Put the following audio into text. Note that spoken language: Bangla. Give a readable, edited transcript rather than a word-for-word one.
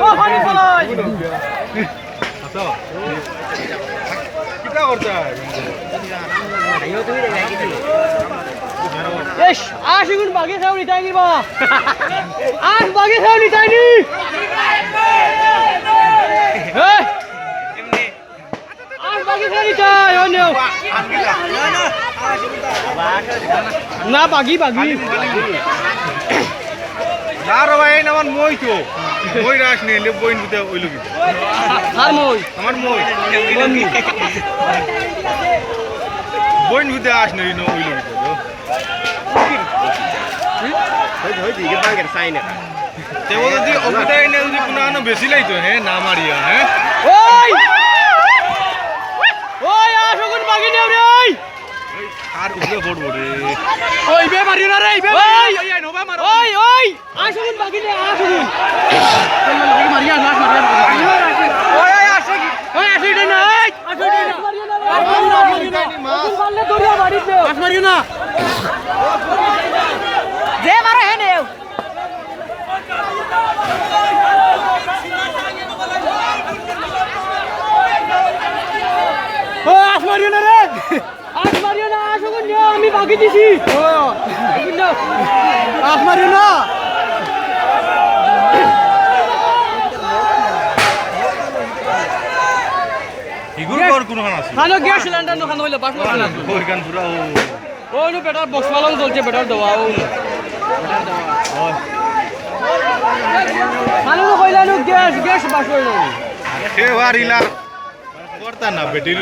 ও পানি ফলাই আচ্ছা কিটা করতে এস আশগুন বাগে খাও নি তাইনি বা আশ বাগে খাও নি তাইনি এই এমনি আশ বাগে খাও নি তাই ও নেও না বাগি বাগি না রে ভাই আমার মই তো মই রাস নিলে বইন দিতে ওইলো কি আর মই আমার মই বইন দিতে আস নেই না ওইলো কি তেও যদি অবদায় না যদি কোনো বেশি লাইতো হ্যাঁ না মারিয়া হ্যাঁ ওই ওই আশগুন বাগি নেও রে ওই আর উঠে পড়বো রে ওই বে মারি না রে বে ওই ওই ওই আশগুন বাগি নে আশগুন মারিয়া লাশ মারিয়া ওই ওই আশগুন ওই আশগুন না আশগুন না মারলে দড়িয়া মারি দে মাছ মারিও না যে মারে হে নেও ও আশ মারিও না রে আশ মারিও না আশগুন নিও আমি বাগি দিছি ও আশ মারিও না ইগুর কর কোন খান আছে খানো গ্যাস সিলিন্ডার নো খানো হইলো বাস না ওই গান পুরা ও নো বেটার বক্স মালং চলছে বেটার দেওয়া ও খানো কইলা নো গ্যাস গ্যাস বাস হইলো সে বারিলার করতা না বেটির